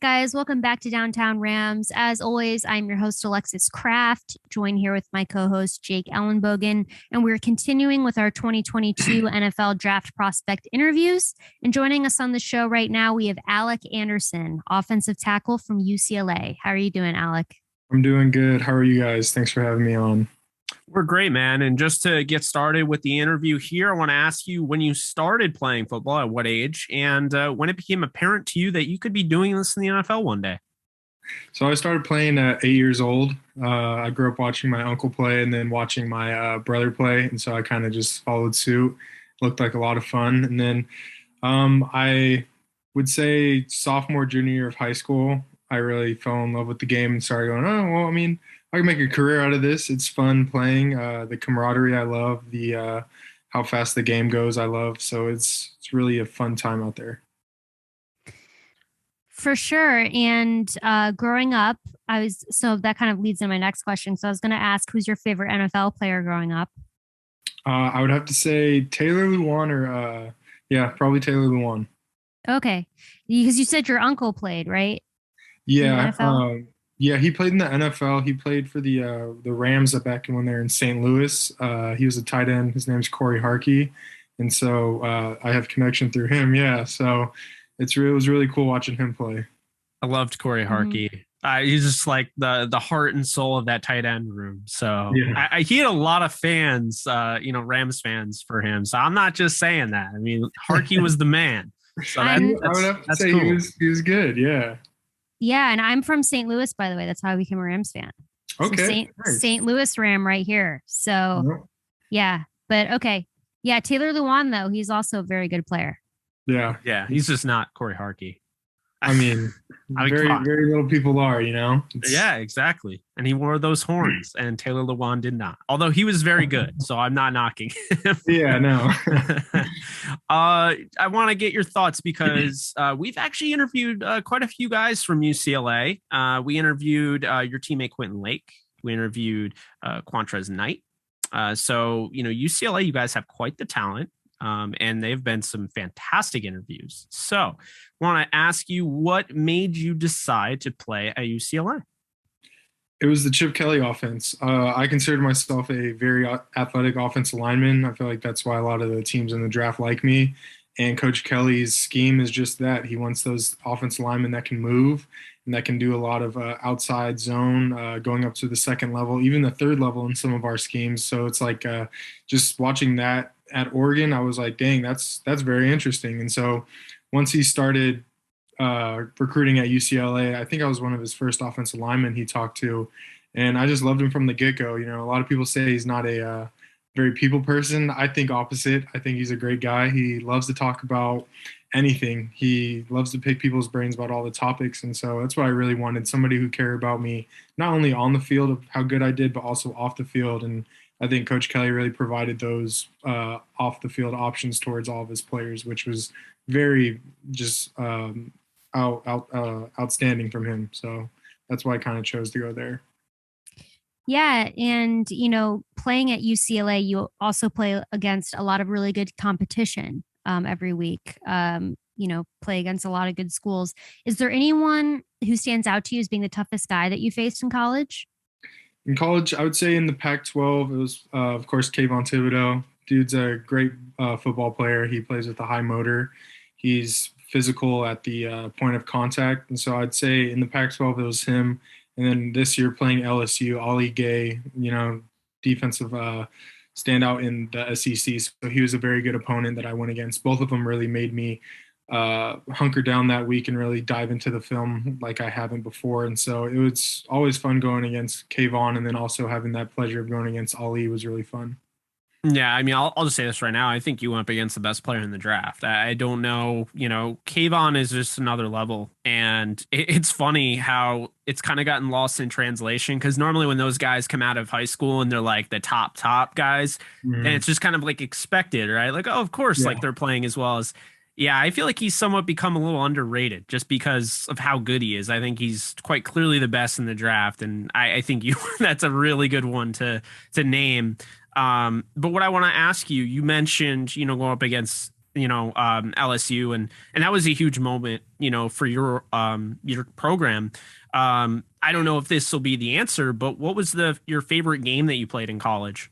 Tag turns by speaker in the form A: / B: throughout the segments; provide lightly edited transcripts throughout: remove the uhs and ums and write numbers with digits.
A: guys, welcome back to Downtown Rams. As always, I'm your host, Alexis Kraft, joined here with my co host, Jake Ellenbogen, and we're continuing with our 2022 NFL Draft Prospect interviews. And joining us on the show right now, we have Alec Anderson, offensive tackle from UCLA. How are you doing, Alec?
B: I'm doing good. How are you guys? Thanks for having me on.
C: We're great, man. And just to get started with the interview here, I want to ask you when you started playing football, at what age, and when it became apparent to you that you could be doing this in the NFL one day.
B: So I started playing at 8 years old. I grew up watching my uncle play and then watching my brother play. And so I kind of just followed suit. Looked like a lot of fun. And then I would say sophomore, junior year of high school, I really fell in love with the game and started going, oh, well, I mean, I can make a career out of this. It's fun playing. The camaraderie I love. The how fast the game goes I love. So it's really a fun time out there.
A: For sure. And growing up, so that kind of leads into my next question. So I was going to ask, who's your favorite NFL player growing up?
B: I would have to say Taylor Lewan probably Taylor Lewan.
A: Okay. Because you said your uncle played, right?
B: Yeah. Yeah, he played in the NFL. He played for the Rams back when they were in St. Louis. He was a tight end. His name's Corey Harkey. And so I have connection through him. Yeah. So it was really cool watching him play.
C: I loved Corey Harkey. He's just like the heart and soul of that tight end room. So yeah. He had a lot of fans, Rams fans for him. So I'm not just saying that. I mean, Harkey was the man. So
B: I would have to say cool. He was good. Yeah.
A: Yeah, and I'm from St. Louis, by the way. That's how I became a Rams fan.
B: Okay.
A: So St. Louis Ram right here. So, yeah. But, okay. Yeah, Taylor Lewan, though, he's also a very good player.
B: Yeah.
C: Yeah, he's just not Corey Harkey.
B: I mean, very little people are,
C: Yeah, exactly. And he wore those horns, and Taylor Lewan did not. Although he was very good, so I'm not knocking him.
B: Yeah, no.
C: I want to get your thoughts because we've actually interviewed quite a few guys from UCLA. We interviewed your teammate Quentin Lake. We interviewed Quantrez Knight. So, UCLA, you guys have quite the talent. And they've been some fantastic interviews. So want to ask you, what made you decide to play at UCLA?
B: It was the Chip Kelly offense. I considered myself a very athletic offensive lineman. I feel like that's why a lot of the teams in the draft like me. And Coach Kelly's scheme is just that. He wants those offensive linemen that can move and that can do a lot of outside zone, going up to the second level, even the third level in some of our schemes. So it's like just watching that at Oregon, I was like, dang, that's very interesting. And so once he started recruiting at UCLA, I think I was one of his first offensive linemen he talked to. And I just loved him from the get-go. A lot of people say he's not a very people person. I think opposite. I think he's a great guy. He loves to talk about anything. He loves to pick people's brains about all the topics. And so that's what I really wanted, somebody who cared about me, not only on the field of how good I did, but also off the field. And I think Coach Kelly really provided those off the field options towards all of his players, which was very just outstanding from him. So that's why I kind of chose to go there.
A: Yeah. And, playing at UCLA, you also play against a lot of really good competition every week, play against a lot of good schools. Is there anyone who stands out to you as being the toughest guy that you faced in college?
B: In college, I would say in the Pac-12, it was, of course, Kayvon Thibodeau. Dude's a great football player. He plays with a high motor. He's physical at the point of contact. And so I'd say in the Pac-12, it was him. And then this year playing LSU, Ollie Gay, defensive standout in the SEC. So he was a very good opponent that I went against. Both of them really made me hunker down that week and really dive into the film like I haven't before. And so it was always fun going against Kayvon, and then also having that pleasure of going against Ali was really fun.
C: Yeah, I mean, I'll just say this right now. I think you went up against the best player in the draft. I don't know, Kayvon is just another level. And it's funny how it's kind of gotten lost in translation, because normally when those guys come out of high school and they're like the top guys, and it's just kind of like expected, right? Like, oh, of course, like they're playing as well as. Yeah, I feel like he's somewhat become a little underrated just because of how good he is. I think he's quite clearly the best in the draft, and I think that's a really good one to name. But what I want to ask you, you mentioned, going up against, LSU, and that was a huge moment, for your program. I don't know if this will be the answer, but what was your favorite game that you played in college?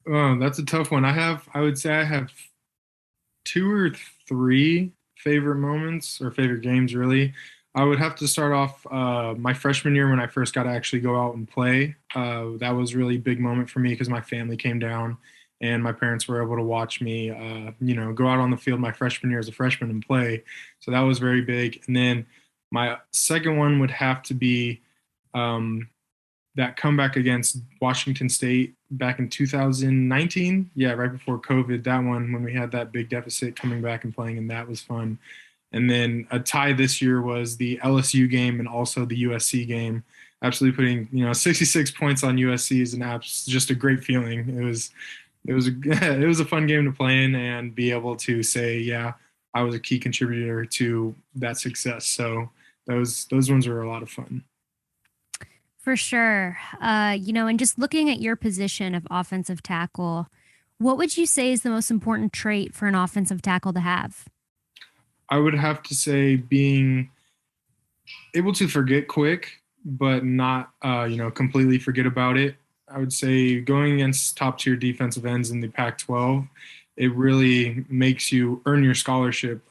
B: Oh, that's a tough one. I would say I have two or three favorite moments or favorite games, really. I would have to start off my freshman year when I first got to actually go out and play. That was a really big moment for me because my family came down and my parents were able to watch me, go out on the field my freshman year as a freshman and play. So that was very big. And then my second one would have to be um, that comeback against Washington State back in 2019. Yeah, right before COVID. That one when we had that big deficit coming back and playing, and that was fun. And then a tie this year was the LSU game and also the USC game. Absolutely putting 66 points on USC is just a great feeling. It was a fun game to play in and be able to say, yeah, I was a key contributor to that success. So those ones are a lot of fun.
A: For sure. And just looking at your position of offensive tackle, what would you say is the most important trait for an offensive tackle to have?
B: I would have to say being able to forget quick, but not, completely forget about it. I would say going against top tier defensive ends in the Pac-12, it really makes you earn your scholarship.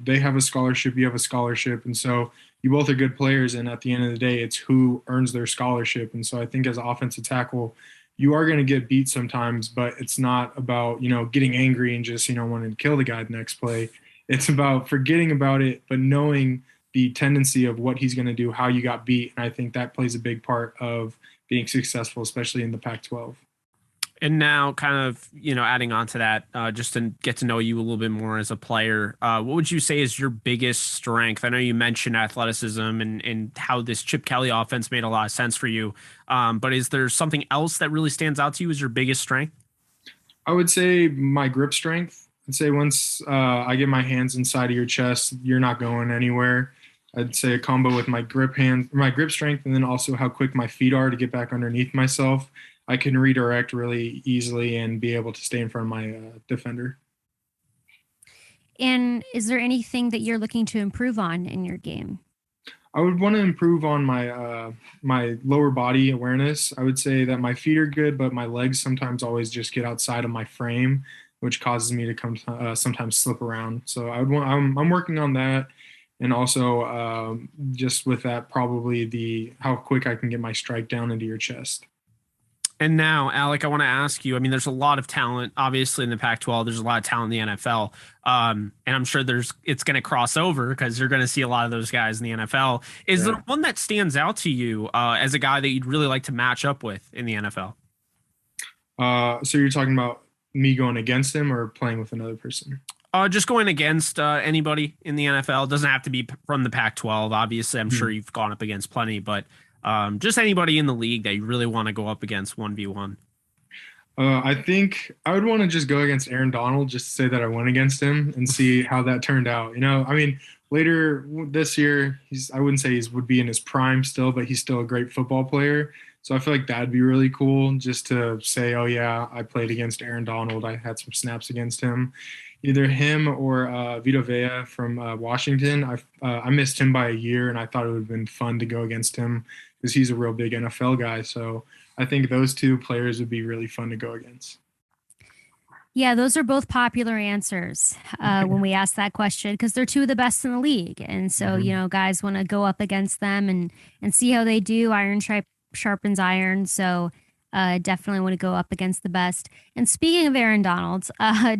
B: They have a scholarship, you have a scholarship, and so you both are good players. And at the end of the day, it's who earns their scholarship. And so I think as an offensive tackle, you are going to get beat sometimes, but it's not about getting angry and just wanting to kill the guy the next play. It's about forgetting about it, but knowing the tendency of what he's going to do, how you got beat. And I think that plays a big part of being successful, especially in the Pac-12.
C: And now kind of, adding on to that, just to get to know you a little bit more as a player, what would you say is your biggest strength? I know you mentioned athleticism and how this Chip Kelly offense made a lot of sense for you. But is there something else that really stands out to you as your biggest strength?
B: I would say my grip strength. I'd say once I get my hands inside of your chest, you're not going anywhere. I'd say a combo with my grip strength, and then also how quick my feet are to get back underneath myself. I can redirect really easily and be able to stay in front of my defender.
A: And is there anything that you're looking to improve on in your game?
B: I would want to improve on my lower body awareness. I would say that my feet are good, but my legs sometimes always just get outside of my frame, which causes me to sometimes slip around. So I'm working on that, and also just with that, probably how quick I can get my strike down into your chest.
C: And now, Alec, I want to ask you, I mean, there's a lot of talent, obviously, in the Pac-12. There's a lot of talent in the NFL. And I'm sure it's going to cross over because you're going to see a lot of those guys in the NFL. Is there one that stands out to you as a guy that you'd really like to match up with in the NFL?
B: So you're talking about me going against him or playing with another person?
C: Just going against anybody in the NFL. It doesn't have to be from the Pac-12. Obviously, I'm sure you've gone up against plenty, but just anybody in the league that you really want to go up against 1v1.
B: I think I would want to just go against Aaron Donald just to say that I went against him and see how that turned out. I mean, later this year, I wouldn't say he would be in his prime still, but he's still a great football player. So I feel like that'd be really cool just to say, oh, yeah, I played against Aaron Donald. I had some snaps against him. Either him or Vita Vea from Washington. I missed him by a year, and I thought it would have been fun to go against him because he's a real big NFL guy. So I think those two players would be really fun to go against.
A: Yeah, those are both popular answers when we ask that question because they're two of the best in the league. And so, guys want to go up against them and see how they do. Iron sharpens iron. So definitely want to go up against the best. And speaking of Aaron Donald,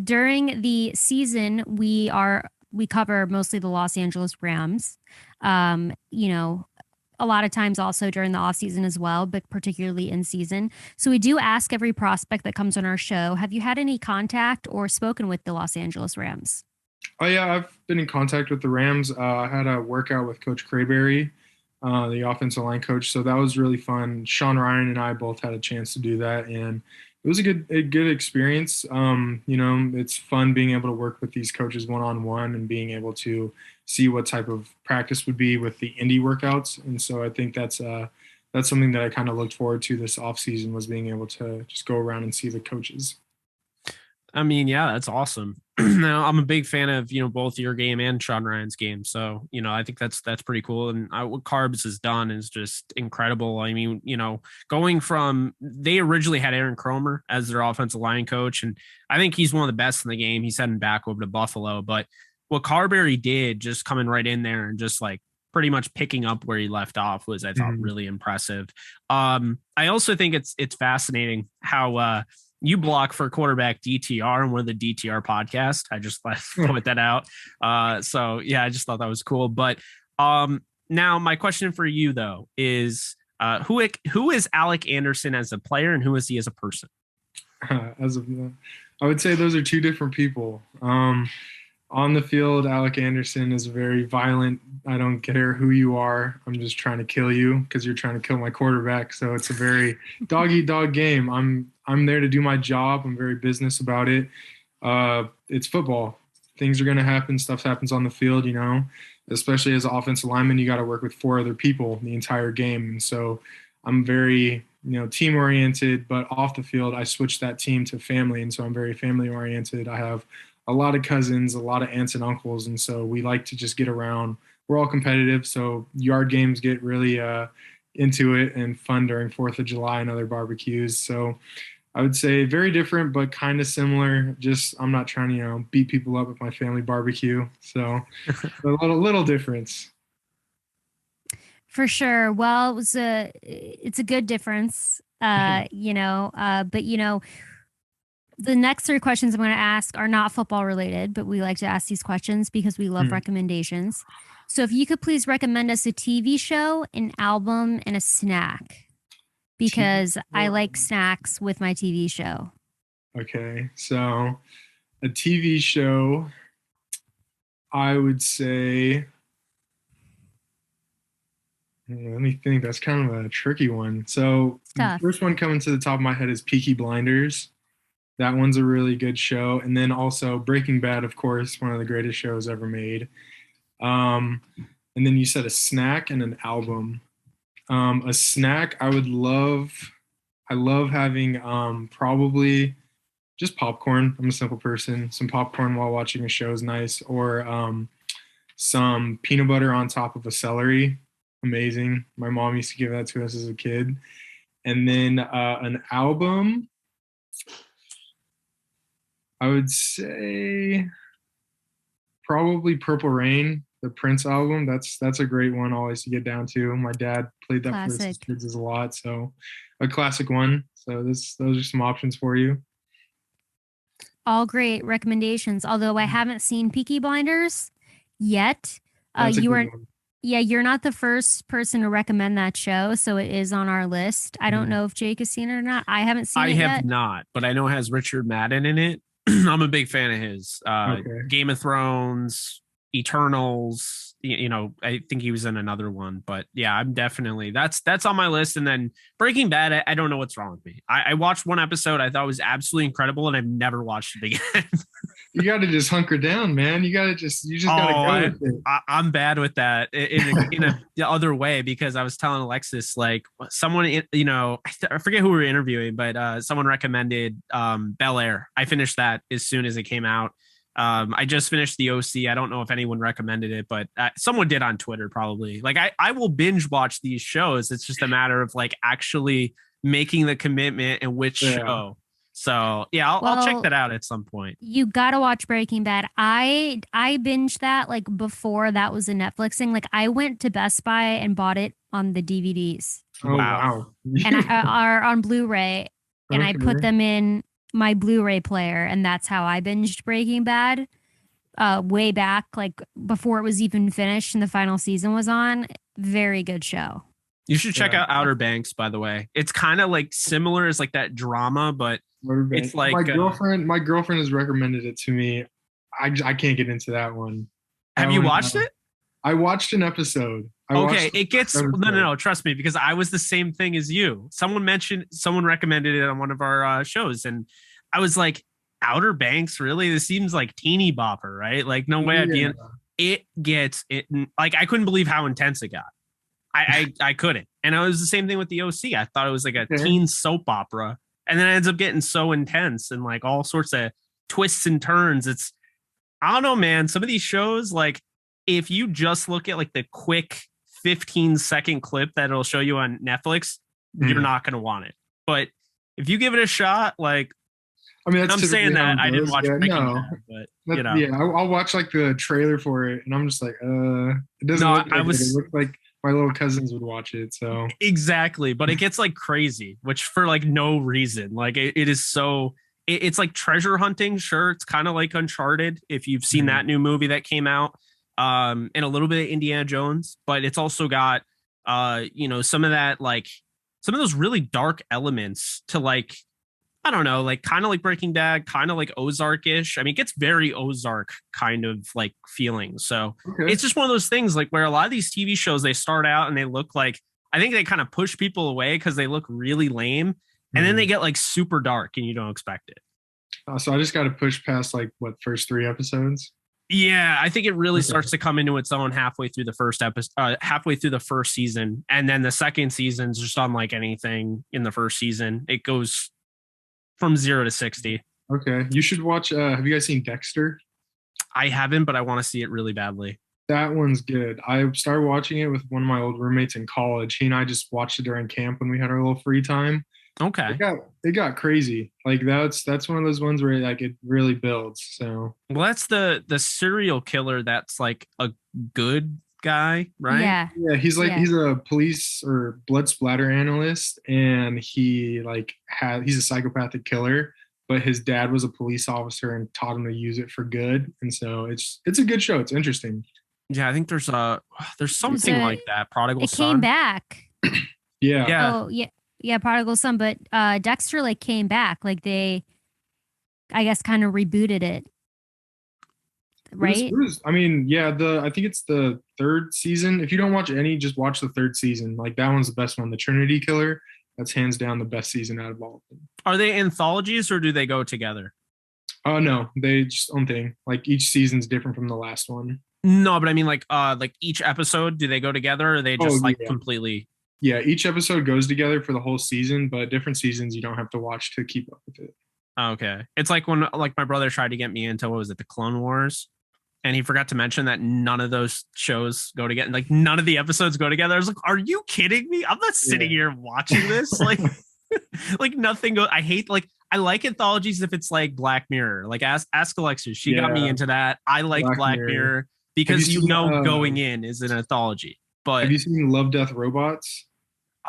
A: during the season, we cover mostly the Los Angeles Rams. A lot of times also during the off season as well, but particularly in season. So we do ask every prospect that comes on our show, have you had any contact or spoken with the Los Angeles Rams?
B: Oh yeah, I've been in contact with the Rams. I had a workout with Coach Crayberry, the offensive line coach. So that was really fun. Sean Ryan and I both had a chance to do that, and it was a good experience. It's fun being able to work with these coaches one-on-one and being able to see what type of practice would be with the indie workouts. And so I think that's something that I kind of looked forward to this off season, was being able to just go around and see the coaches.
C: I mean, yeah, that's awesome. Now, I'm a big fan of, both your game and Sean Ryan's game. So, I think that's pretty cool. And what Carbs has done is just incredible. I mean, going from, they originally had Aaron Cromer as their offensive line coach. And I think he's one of the best in the game. He's heading back over to Buffalo. But what Carberry did, just coming right in there and just like pretty much picking up where he left off, was, I thought, really impressive. I also think it's fascinating how, you block for quarterback DTR and we're the DTR podcast. I just put that out. So yeah, I just thought that was cool. But now my question for you though is who is Alec Anderson as a player and who is he as a person?
B: I would say those are two different people. On the field, Alec Anderson is very violent. I don't care who you are. I'm just trying to kill you because you're trying to kill my quarterback. So it's a very dog-eat-dog game. I'm there to do my job. I'm very business about it. It's football. Things are going to happen. Stuff happens on the field, especially as an offensive lineman, you got to work with 4 other people the entire game. And so I'm very, team oriented, but off the field, I switched that team to family. And so I'm very family oriented. I have a lot of cousins, a lot of aunts and uncles. And so we like to just get around. We're all competitive. So yard games get really into it and fun during 4th of July and other barbecues. So I would say very different, but kind of similar. Just I'm not trying to, beat people up at my family barbecue. So a little difference.
A: For sure. Well, it's a good difference, but the next 3 questions I'm going to ask are not football related, but we like to ask these questions because we love recommendations. So if you could please recommend us a TV show, an album, and a snack, because I like snacks with my TV show.
B: Okay. So a TV show, I would say, let me think. That's kind of a tricky one. So the first one coming to the top of my head is Peaky Blinders. That one's a really good show. And then also Breaking Bad, of course, one of the greatest shows ever made. And then you said a snack and an album. A snack, I love having probably just popcorn. I'm a simple person. Some popcorn while watching a show is nice. Or some peanut butter on top of a celery. Amazing. My mom used to give that to us as a kid. And then an album, I would say probably Purple Rain, the Prince album. That's a great one always to get down to. My dad played that for his kids a lot, so a classic one. So those are some options for you.
A: All great recommendations. Although I haven't seen Peaky Blinders yet. You're not the first person to recommend that show, so it is on our list. I don't know if Jake has seen it or not. I haven't seen it yet.
C: I have not, but I know it has Richard Madden in it. I'm a big fan of his. Game of Thrones, Eternals. I think he was in another one, but yeah, I'm definitely that's on my list. And then Breaking Bad, I don't know what's wrong with me. I watched one episode I thought was absolutely incredible, and I've never watched it again.
B: You got to just hunker down, man. You just got to go with it.
C: I'm bad with that in the other way, because I was telling Alexis, like, someone, I forget who we were interviewing, but someone recommended Bel Air. I finished that as soon as it came out. I just finished the OC. I don't know if anyone recommended it, but someone did on Twitter probably. Like I will binge watch these shows. It's just a matter of like actually making the commitment and which show. So yeah, I'll check that out at some point.
A: You got to watch Breaking Bad. I binged that like before that was a Netflix thing. Like I went to Best Buy and bought it on the DVDs.
B: Oh, wow.
A: And are on Blu-ray, and I put them in my Blu-ray player, and that's how I binged Breaking Bad way back, like before it was even finished and the final season was on. Very good show.
C: You should check out Outer Banks, by the way. It's kind of like similar as like that drama, but it's like
B: my girlfriend has recommended it to me. I can't get into that one.
C: Have you watched it?
B: I watched an episode.
C: It gets no, trust me, because I was the same thing as you. Someone recommended it on one of our shows, and I was like, Outer Banks, really? This seems like teeny bopper, right? Like, no way I'd be in. It gets it. Like, I couldn't believe how intense it got. I couldn't. And it was the same thing with the OC. I thought it was like a teen soap opera, and then it ends up getting so intense and like all sorts of twists and turns. I don't know, man. Some of these shows, like if you just look at like the quick 15-second clip that it'll show you on Netflix, you're not going to want it. But if you give it a shot, like,
B: I mean, that's
C: I'm saying
B: typically how
C: that
B: it
C: I didn't
B: goes.
C: watch
B: Yeah,
C: Breaking
B: no.
C: Bad, but
B: Yeah, I'll watch like the trailer for it, and I'm just like, it doesn't
C: No,
B: look
C: I
B: like it. It
C: was
B: looks like my little cousins would watch it. So
C: exactly, but it gets like crazy, which for like no reason. Like it is so it's like treasure hunting. Sure, it's kind of like Uncharted if you've seen that new movie that came out, and a little bit of Indiana Jones, but it's also got some of that, like some of those really dark elements to, like, I don't know, like kind of like Breaking Bad, kind of like Ozark-ish. I mean, it gets very Ozark kind of like feeling. So it's just one of those things like where a lot of these TV shows, they start out and they look like, I think they kind of push people away because they look really lame. And then they get like super dark and you don't expect it.
B: So I just got to push past like first 3 episodes.
C: Yeah, I think it really starts to come into its own halfway through the first episode, halfway through the first season. And then the second season's just unlike anything in the first season. It goes from 0 to 60.
B: Okay. You should watch, have you guys seen Dexter?
C: I haven't, but I want to see it really badly.
B: That one's good. I started watching it with one of my old roommates in college. He and I just watched it during camp when we had our little free time.
C: Okay.
B: It got crazy. Like that's one of those ones where like it really builds. So
C: well, that's the serial killer that's like a good guy, right?
B: Yeah, he's a police or blood splatter analyst, and he's a psychopathic killer, but his dad was a police officer and taught him to use it for good. And so it's a good show. It's interesting.
C: Yeah, I think there's something like that. Prodigal Son.
A: It came back.
B: Yeah.
A: Oh, yeah. Yeah, Prodigal Son, but Dexter like came back. Like they, I guess, kind of rebooted it. Right?
B: I think it's the 3rd season. If you don't watch any, just watch the 3rd season. Like that one's the best one. The Trinity Killer, that's hands down the best season out of all of them.
C: Are they anthologies or do they go together?
B: Oh no, they just own thing. Like each season's different from the last one.
C: No, but I mean like each episode, do they go together or are they just completely?
B: Yeah, each episode goes together for the whole season, but different seasons you don't have to watch to keep up with it.
C: Okay. It's like when like my brother tried to get me into, what was it, the Clone Wars? And he forgot to mention that none of those shows go together. Like none of the episodes go together. I was like, are you kidding me? I'm not sitting here watching this. Like, like nothing goes. I like anthologies if it's like Black Mirror. Like ask Alexis. She got me into that. I like Black Mirror because going in is an anthology. But
B: have you seen Love, Death, Robots?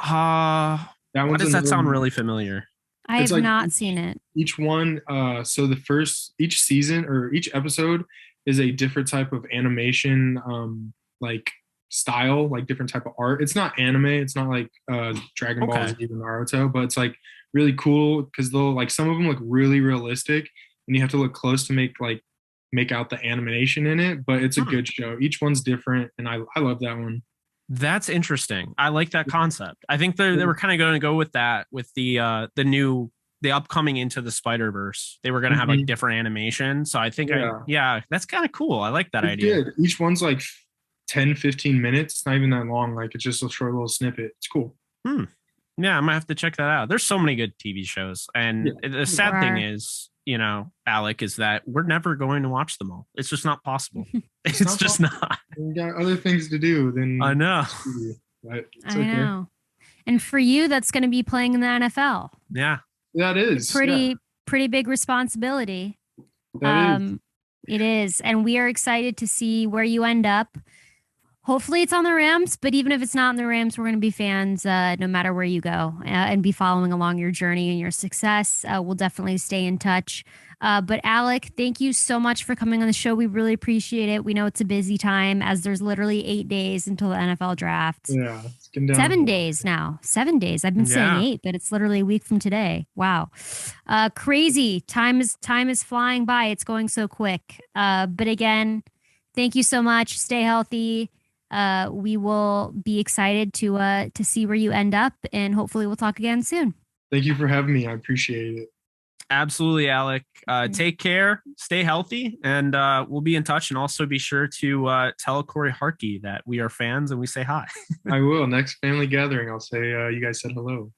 C: Why does that sound really familiar?
A: I have not seen it.
B: Each one, so each season or each episode is a different type of animation, like style, like different type of art. It's not anime. It's not like Dragon Ball Z or Naruto, but it's like really cool because they'll like some of them look really realistic, and you have to look close to make out the animation in it. But it's a good show. Each one's different, and I love that one.
C: That's interesting. I like that concept. I think they were kind of going to go with that with the upcoming Into the Spider-Verse. They were going to have like different animation. So I think that's kind of cool. I like that idea.
B: Good. Each one's like 10, 15 minutes. It's not even that long. Like it's just a short little snippet. It's cool.
C: Yeah, I might have to check that out. There's so many good TV shows. And the sad thing is, Alec, is that we're never going to watch them all. It's just not possible. It's just not.
B: We got other things to do than
C: I know.
B: But
A: I know. And for you, that's going to be playing in the NFL.
C: Yeah.
B: That is
A: pretty big responsibility. It is. And we are excited to see where you end up. Hopefully it's on the Rams, but even if it's not on the Rams, we're going to be fans no matter where you go and be following along your journey and your success. We'll definitely stay in touch. But Alec, thank you so much for coming on the show. We really appreciate it. We know it's a busy time as there's literally 8 days until the NFL draft.
B: Yeah. It's getting down
A: 7 days now. 7 days. I've been saying 8, but it's literally a week from today. Wow. Crazy. Time is flying by. It's going so quick. But again, thank you so much. Stay healthy. We will be excited to see where you end up, and hopefully we'll talk again soon.
B: Thank you for having me. I appreciate it.
C: Absolutely, Alec. Take care, stay healthy, and we'll be in touch. And also be sure to tell Corey Harkey that we are fans and we say hi.
B: I will. Next family gathering, I'll say you guys said hello.